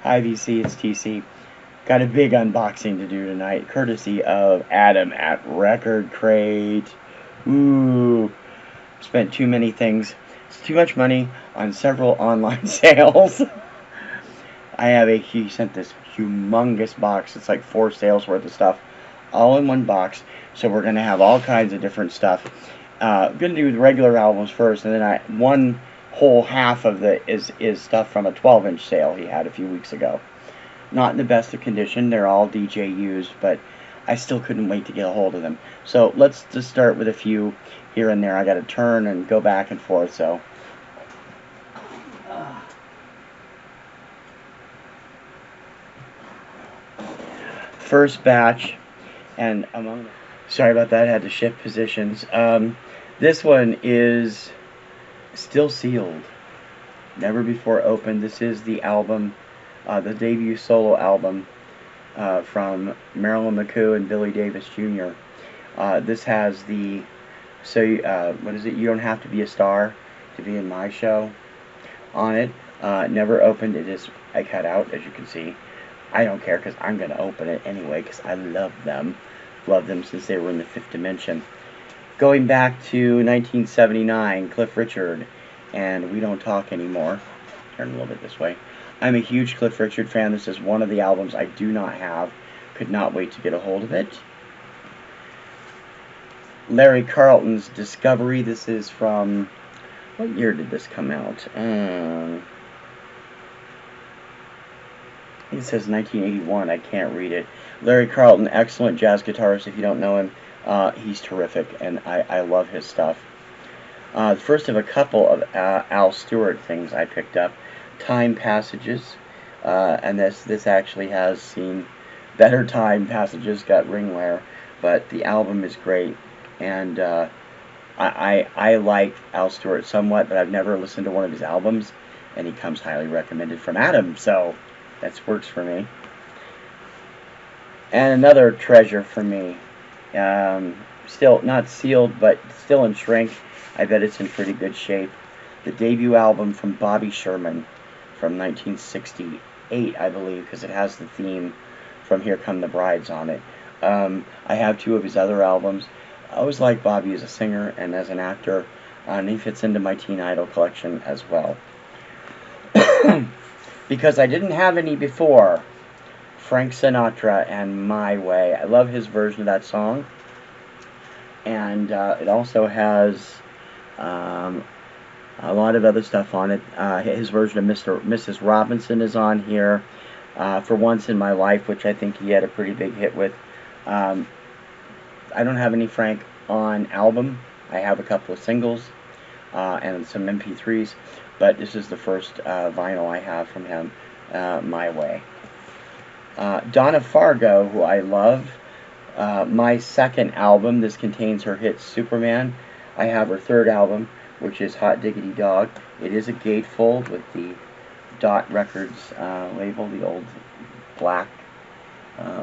IVC, it's TC. Got a big unboxing to do tonight, courtesy of Adam at Record Krate. Ooh, spent too many things. It's too much money on several online sales. He sent this humongous box. It's like 4 sales worth of stuff, all in one box. So we're gonna have all kinds of different stuff. I'm gonna do the regular albums first, and then one whole half of is stuff from a 12-inch sale he had a few weeks ago. Not in the best of condition. They're all DJ used, but I still couldn't wait to get a hold of them. So let's just start with a few here and there. I got to turn and go back and forth. So first batch, and sorry about that. I had to shift positions. This one is still sealed, never before opened. This is the album, the debut solo album from Marilyn McCoo and Billy Davis Jr. This has the what is it? You don't have to be a star to be in my show on it. Never opened. It is cut out, as you can see. I don't care because I'm going to open it anyway because I love them. Loved them since they were in the 5th dimension. Going back to 1979, Cliff Richard and We Don't Talk Anymore. Turn a little bit this way. I'm a huge Cliff Richard fan. This is one of the albums I do not have. Could not wait to get a hold of it. Larry Carlton's Discovery. This is from... what year did this come out? I think it says 1981. I can't read it. Larry Carlton, excellent jazz guitarist. If you don't know him, he's terrific, and I love his stuff. The first of a couple of Al Stewart things I picked up. Time Passages, and this actually has seen better time passages, got ring wear, but the album is great, and I like Al Stewart somewhat, but I've never listened to one of his albums, and he comes highly recommended from Adam, so that works for me. And another treasure for me, still not sealed, but still in shrink. I bet it's in pretty good shape. The debut album from Bobby Sherman from 1968, I believe, because it has the theme from Here Come the Brides on it. I have 2 of his other albums. I always liked Bobby as a singer and as an actor, and he fits into my Teen Idol collection as well. Because I didn't have any before, Frank Sinatra and My Way. I love his version of that song. And it also has a lot of other stuff on it. His version of Mrs. Robinson is on here. For Once in My Life, which I think he had a pretty big hit with. I don't have any Frank on album. I have a couple of singles and some MP3s. But this is the first vinyl I have from him, My Way. Donna Fargo, who I love. My second album. This contains her hit Superman. I have her 3rd album, which is Hot Diggity Dog. It is a gatefold with the Dot Records label, the old black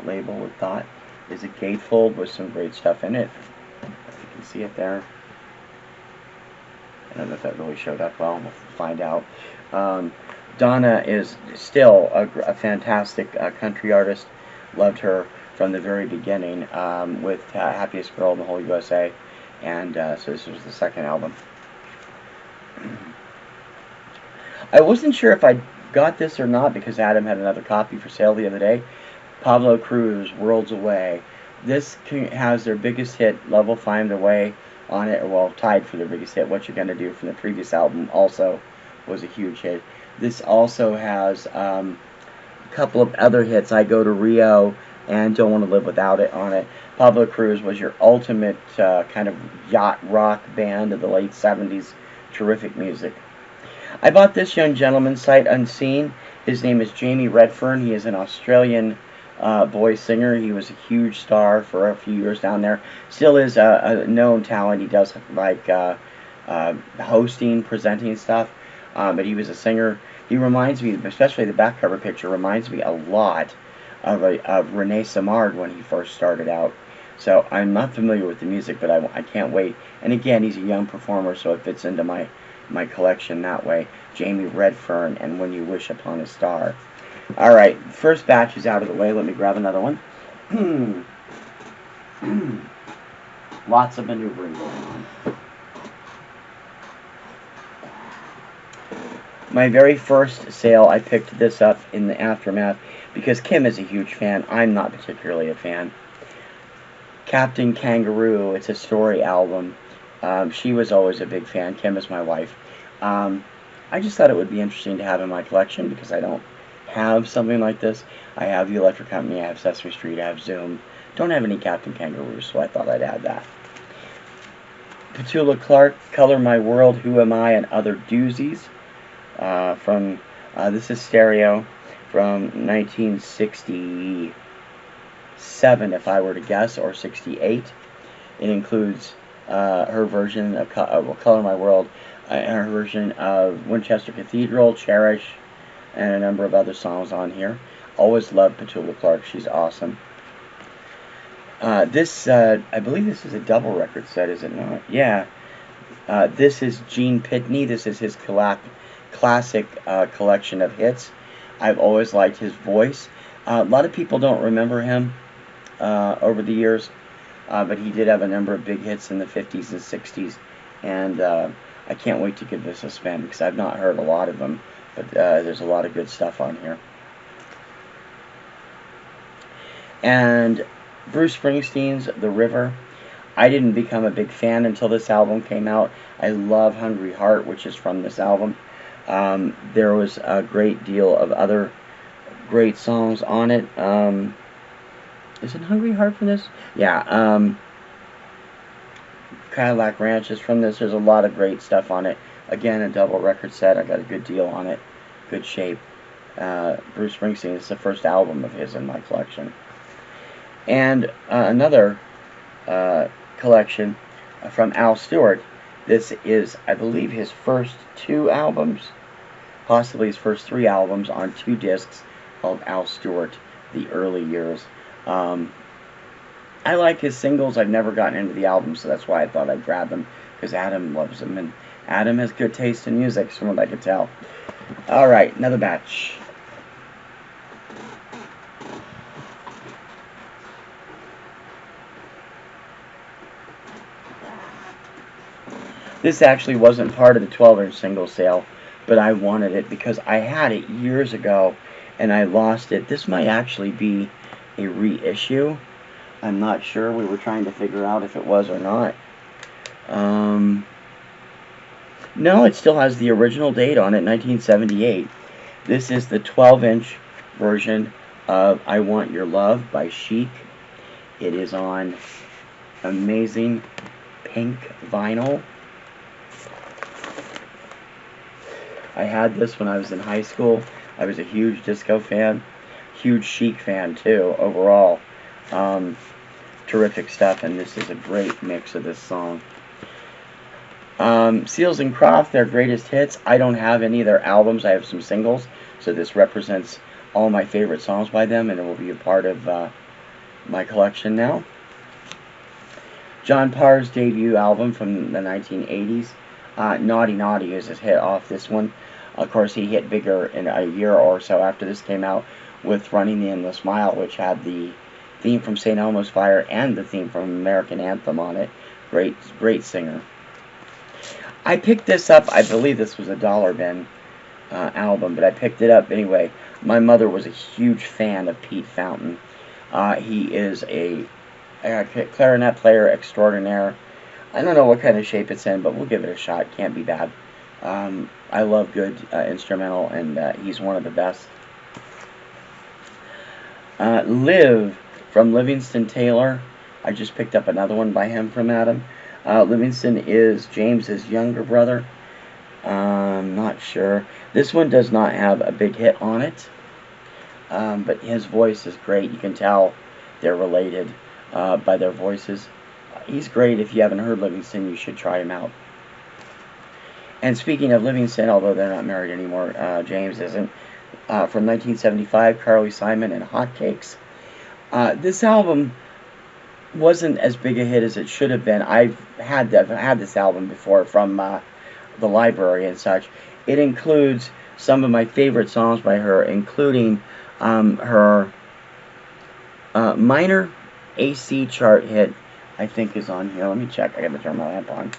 label with Dot. It is a gatefold with some great stuff in it. You can see it there. I don't know if that really showed up well. We'll find out. Donna is still a fantastic country artist. Loved her from the very beginning with Happiest Girl in the Whole USA. And so this was the 2nd album. I wasn't sure if I got this or not because Adam had another copy for sale the other day. Pablo Cruz, Worlds Away. This has their biggest hit, Level Find a Way, on it, well, tied for their biggest hit. What You're Gonna Do from the previous album also was a huge hit. This also has a couple of other hits, I Go to Rio and Don't Want to Live Without It on it. Pablo Cruz was your ultimate kind of yacht rock band of the late 70s. Terrific music. I bought this young gentleman sight unseen. His name is Jamie Redfern. He is an Australian boy singer. He was a huge star for a few years down there. Still is a known talent. He does like hosting, presenting stuff. But he was a singer. He reminds me, especially the back cover picture, reminds me a lot of Rene Simard when he first started out. So I'm not familiar with the music, but I can't wait. And again, he's a young performer, so it fits into my collection that way. Jamie Redfern and When You Wish Upon a Star. Alright, first batch is out of the way. Let me grab another one. Lots of maneuvering going on. My very first sale, I picked this up in the aftermath because Kim is a huge fan. I'm not particularly a fan. Captain Kangaroo, it's a story album. She was always a big fan. Kim is my wife. I just thought it would be interesting to have in my collection because I don't have something like this. I have The Electric Company, I have Sesame Street, I have Zoom. Don't have any Captain Kangaroo, so I thought I'd add that. Petula Clark, Color My World, Who Am I, and Other Doozies. This is stereo from 1967, if I were to guess, or 68. It includes her version of Color My World, and her version of Winchester Cathedral, Cherish, and a number of other songs on here. Always loved Petula Clark. She's awesome. I believe this is a double record set, is it not? Yeah. This is Gene Pitney. This is his classic collection of hits. I've always liked his voice. A lot of people don't remember him over the years, but he did have a number of big hits in the 50s and 60s, and I can't wait to give this a spin because I've not heard a lot of them, but there's a lot of good stuff on here. And Bruce Springsteen's The River. I didn't become a big fan until this album came out. I love Hungry Heart, which is from this album. There was a great deal of other great songs on it. Is it Hungry Heart from this? Yeah. Cadillac Ranch is from this. There's a lot of great stuff on it. Again, a double record set. I got a good deal on it. Good shape. Bruce Springsteen. It's the first album of his in my collection. And another collection from Al Stewart. This is, I believe, his first 2 albums, possibly his first 3 albums on 2 discs, called Al Stewart, The Early Years. I like his singles. I've never gotten into the albums, so that's why I thought I'd grab them, because Adam loves them, and Adam has good taste in music, from what I could tell. Alright, another batch. This actually wasn't part of the 12-inch single sale, but I wanted it because I had it years ago and I lost it. This might actually be a reissue. I'm not sure. We were trying to figure out if it was or not. No, it still has the original date on it, 1978. This is the 12-inch version of I Want Your Love by Chic. It is on amazing pink vinyl. I had this when I was in high school. I was a huge disco fan, huge Chic fan too, overall. Terrific stuff, and this is a great mix of this song. Seals and Croft, their greatest hits. I don't have any of their albums. I have some singles, so this represents all my favorite songs by them, and it will be a part of my collection now. John Parr's debut album from the 1980s. Naughty Naughty is his hit off this one. Of course, he hit bigger in a year or so after this came out with Running the Endless Mile, which had the theme from St. Elmo's Fire and the theme from American Anthem on it. Great singer. I picked this up. I believe this was a Dollar Bin album, but I picked it up anyway. My mother was a huge fan of Pete Fountain. He is a clarinet player extraordinaire. I don't know what kind of shape it's in, but we'll give it a shot. Can't be bad. I love good instrumental, and he's one of the best. Live from Livingston Taylor. I just picked up another one by him from Adam. Livingston is James's younger brother. Not sure. This one does not have a big hit on it, but his voice is great. You can tell they're related by their voices. He's great. If you haven't heard Livingston, you should try him out. And speaking of Livingston, although they're not married anymore, James isn't, from 1975, Carly Simon and Hotcakes. This album wasn't as big a hit as it should have been. I've had this album before from the library and such. It includes some of my favorite songs by her, including her minor AC chart hit, I think, is on here. Let me check. I gotta turn my lamp on.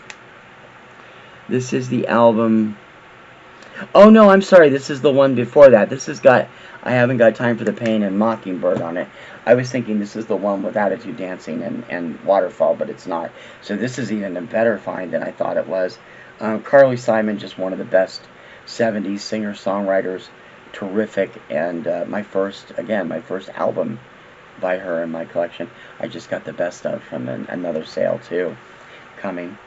This is the album. Oh no, I'm sorry. This is the one before that. This has got I Haven't Got Time for the Pain and Mockingbird on it. I was thinking this is the one with Attitude Dancing and Waterfall, but it's not. So this is even a better find than I thought it was. Carly Simon, just one of the best 70s singer-songwriters. Terrific. And my first album by her in my collection. I just got the best of from another sale too coming.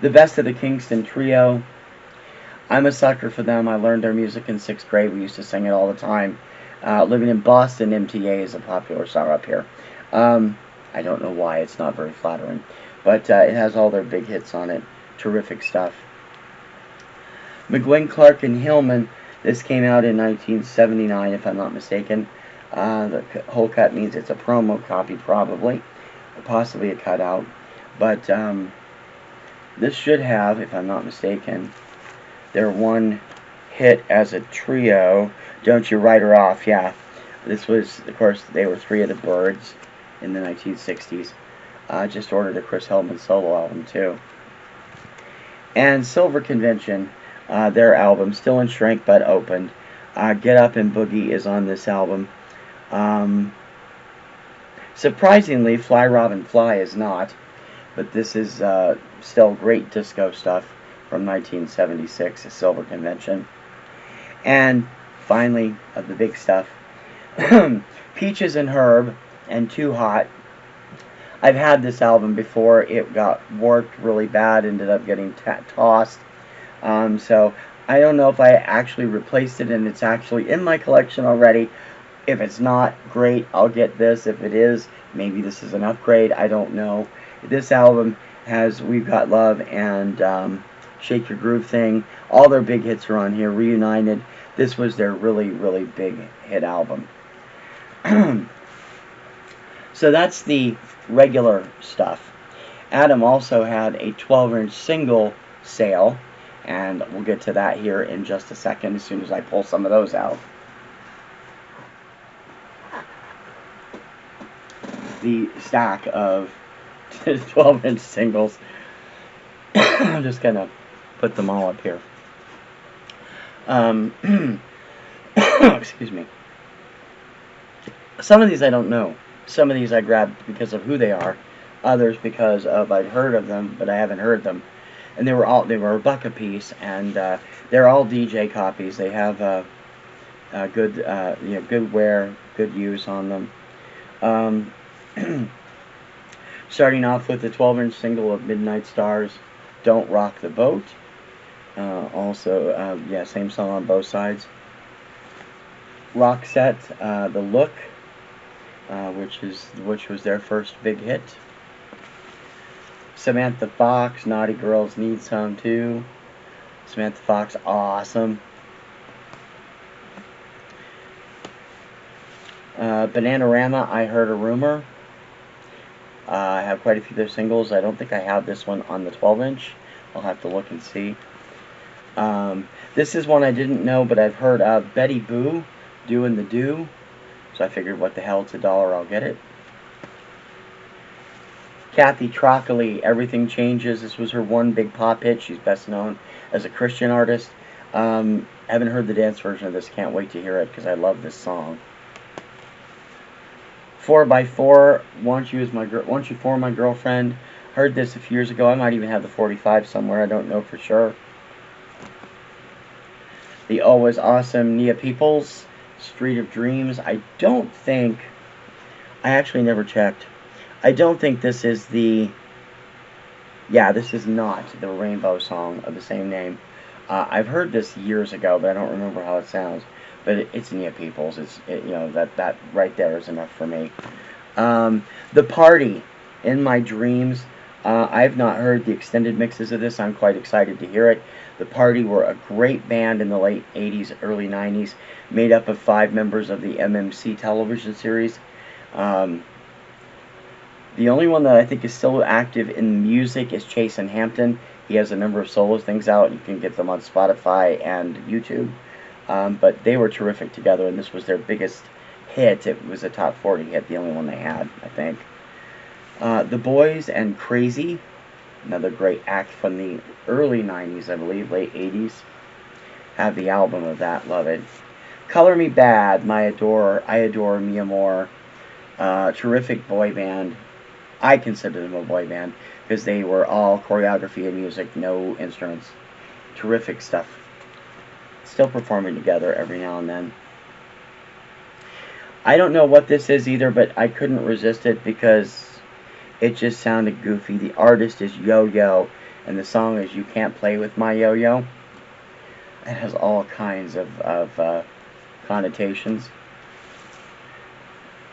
The Best of the Kingston Trio. I'm a sucker for them. I learned their music in 6th grade. We used to sing it all the time. Living in Boston, MTA is a popular song up here. I don't know why. It's not very flattering. But it has all their big hits on it. Terrific stuff. McGuinn, Clark, and Hillman. This came out in 1979, if I'm not mistaken. The whole cut means it's a promo copy, probably. Or possibly a cutout. But this should have, if I'm not mistaken, their one hit as a trio, Don't You Write Her Off. Yeah, this was, of course, they were Three of the Birds in the 1960s. Just ordered a Chris Hillman solo album, too. And Silver Convention, their album, still in shrink but opened. Get Up and Boogie is on this album. Surprisingly, Fly Robin Fly is not, but this is still great disco stuff from 1976, a Silver Convention. And finally, of the big stuff, Peaches and Herb and Too Hot. I've had this album before. It got warped really bad, ended up getting tossed. So I don't know if I actually replaced it and it's actually in my collection already. If it's not, great, I'll get this. If it is, maybe this is an upgrade. I don't know. This album has We've Got Love and Shake Your Groove Thing. All their big hits are on here. Reunited. This was their really, really big hit album. So that's the regular stuff. Adam also had a 12-inch single sale, and we'll get to that here in just a second as soon as I pull some of those out. The stack of 12-inch singles. I'm just going to put them all up here. Excuse me. Some of these I don't know. Some of these I grabbed because of who they are. Others because of I'd heard of them, but I haven't heard them. And they were a buck a piece, and they're all DJ copies. They have good, good wear, good use on them. Starting off with the 12-inch single of Midnight Stars, Don't Rock the Boat. Also, same song on both sides. Roxette, The Look, which was their first big hit. Samantha Fox, Naughty Girls Need Some Too. Samantha Fox, awesome. Bananarama, I Heard a Rumor. I have quite a few of their singles. I don't think I have this one on the 12-inch. I'll have to look and see. This is one I didn't know, but I've heard of. Betty Boo, Doing the Do. So I figured, what the hell, it's $1, I'll get it. Kathy Trockley, Everything Changes. This was her one big pop hit. She's best known as a Christian artist. Haven't heard the dance version of this. Can't wait to hear it because I love this song. 4x4, Want You For My Girlfriend. Heard this a few years ago. I might even have the 45 somewhere. I don't know for sure. The Always Awesome Nia Peoples, Street of Dreams. I actually never checked. I don't think this is this is not the Rainbow song of the same name. I've heard this years ago, but I don't remember how it sounds. But it's Nia Peoples. That right there is enough for me. The Party, In My Dreams. I've not heard the extended mixes of this. I'm quite excited to hear it. The Party were a great band in the late 80s, early 90s, made up of 5 members of the MMC television series. The only one that I think is still active in music is Chasen Hampton. He has a number of solo things out. You can get them on Spotify and YouTube. But they were terrific together, and this was their biggest hit. It was a top 40 hit, the only one they had, I think. The Boys and Crazy, another great act from the early 90s, I believe, late 80s. Have the album of that, love it. Color Me Bad, I Adore Mi Amor. Terrific boy band. I consider them a boy band because they were all choreography and music, no instruments. Terrific stuff. Still performing together every now and then. I don't know what this is either, but I couldn't resist it because it just sounded goofy. The artist is Yo-Yo, and the song is You Can't Play With My Yo-Yo. It has all kinds of connotations.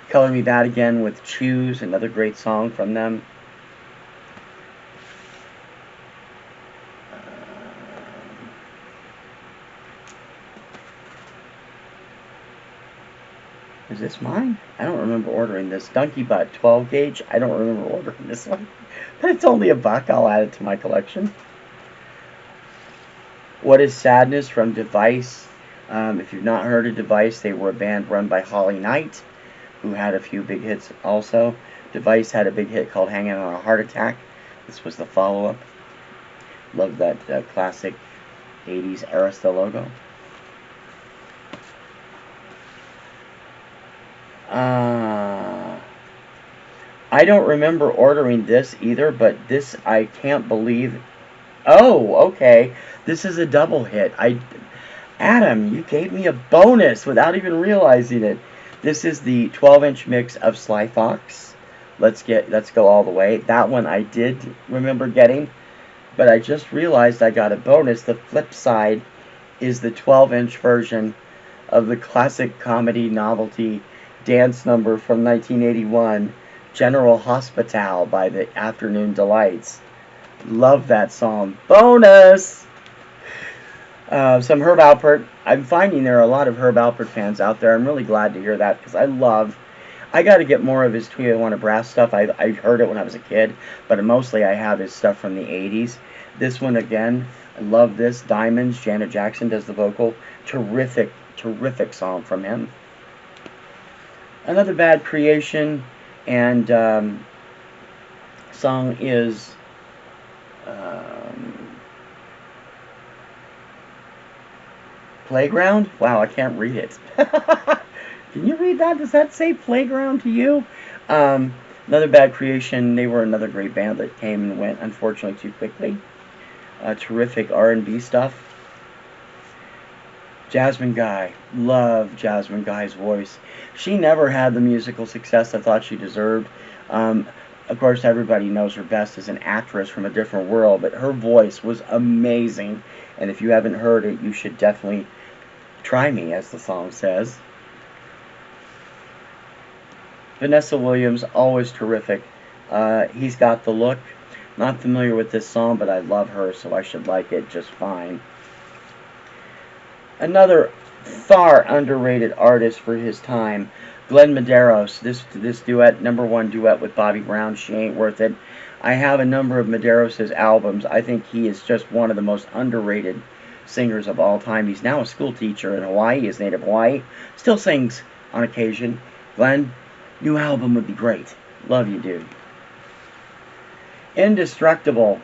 Color Me Bad again with Choose, another great song from them. Is this mine? I don't remember ordering this. Donkey Butt 12 gauge. I don't remember ordering this one. But it's only $1. I'll add it to my collection. What is Sadness from Device? If you've not heard of Device, they were a band run by Holly Knight, who had a few big hits also. Device had a big hit called Hanging on a Heart Attack. This was the follow-up. Love that classic 80s Arista logo. I don't remember ordering this either, but this I can't believe. Oh, okay. This is a double hit. Adam, you gave me a bonus without even realizing it. This is the 12-inch mix of Sly Fox. Let's Go All the Way. That one I did remember getting, but I just realized I got a bonus. The flip side is the 12-inch version of the classic comedy novelty dance number from 1981, General Hospital by the Afternoon Delights. Love that song. Bonus! Some Herb Alpert. I'm finding there are a lot of Herb Alpert fans out there. I'm really glad to hear that because I got to get more of his Tijuana Brass stuff. I heard it when I was a kid, but mostly I have his stuff from the 80s. This one again, I love this. Diamonds, Janet Jackson does the vocal. Terrific, terrific song from him. Another Bad Creation, and song is Playground? Wow, I can't read it. Can you read that? Does that say Playground to you? Another Bad Creation. They were another great band that came and went, unfortunately, too quickly. Terrific R&B stuff. Jasmine Guy. Love Jasmine Guy's voice. She never had the musical success I thought she deserved. Of course, everybody knows her best as an actress from a different world, but her voice was amazing. And if you haven't heard it, you should definitely try me, as the song says. Vanessa Williams, always terrific. He's Got the Look. Not familiar with this song, but I love her, so I should like it just fine. Another far underrated artist for his time, Glenn Medeiros. This duet, #1 duet with Bobby Brown, She Ain't Worth It. I have a number of Medeiros' albums. I think he is just one of the most underrated singers of all time. He's now a school teacher in Hawaii, his native Hawaii. Still sings on occasion. Glenn, new album would be great. Love you, dude. Indestructible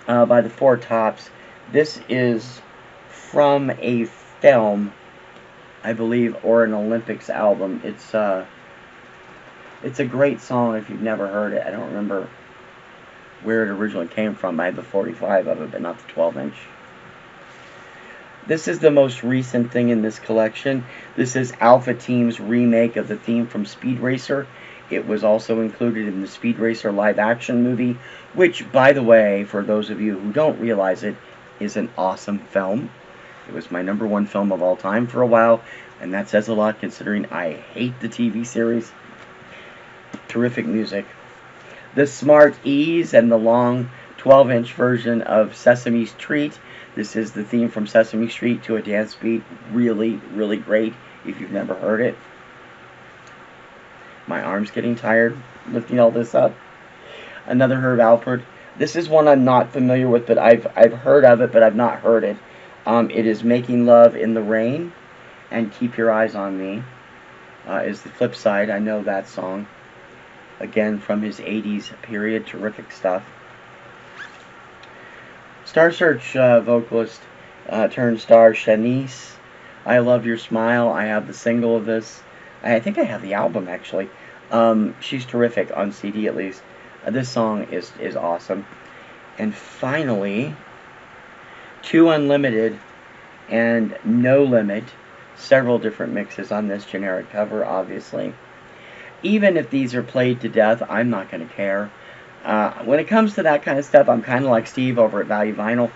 by the Four Tops. This is from a film, I believe, or an Olympics album. It's a great song if you've never heard it. I don't remember where it originally came from. I had the 45 of it, but not the 12-inch. This is the most recent thing in this collection. This is Alpha Team's remake of the theme from Speed Racer. It was also included in the Speed Racer live-action movie, which, by the way, for those of you who don't realize it, is an awesome film. It was my #1 film of all time for a while, and that says a lot considering I hate the TV series. Terrific music. The Smart E's and the long 12-inch version of Sesame's Treat. This is the theme from Sesame Street to a dance beat. Really, really great if you've never heard it. My arm's getting tired lifting all this up. Another Herb Alpert. This is one I'm not familiar with, but I've heard of it, but I've not heard it. It is Making Love in the Rain and Keep Your Eyes on Me is the flip side. I know that song. Again, from his 80s period. Terrific stuff. Star Search vocalist turned star Shanice. I Love Your Smile. I have the single of this. I think I have the album, actually. She's terrific, on CD at least. This song is awesome. And finally, 2 Unlimited and No Limit. Several different mixes on this generic cover, obviously. Even if these are played to death, I'm not going to care. When it comes to that kind of stuff, I'm kind of like Steve over at Value Vinyl.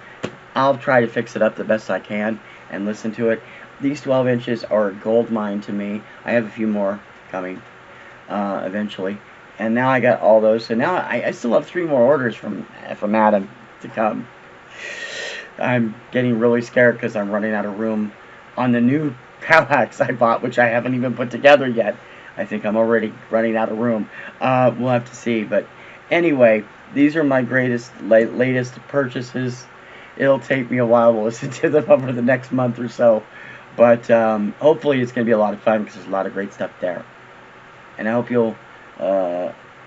I'll try to fix it up the best I can and listen to it. These 12 inches are a gold mine to me. I have a few more coming eventually. And now I got all those. So now I still have 3 more orders from Adam to come. I'm getting really scared because I'm running out of room on the new Parallax I bought, which I haven't even put together yet. I think I'm already running out of room. We'll have to see. But anyway, these are my latest purchases. It'll take me a while to listen to them over the next month or so. But hopefully it's going to be a lot of fun because there's a lot of great stuff there. And I hope you'll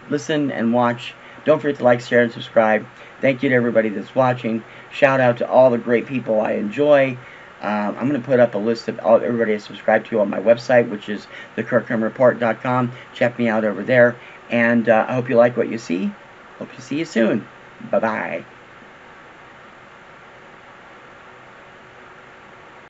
listen and watch. Don't forget to like, share, and subscribe. Thank you to everybody that's watching. Shout out to all the great people I enjoy. I'm going to put up a list of everybody I subscribe to on my website, which is thekirkhamreport.com. Check me out over there. And I hope you like what you see. Hope to see you soon. Bye-bye.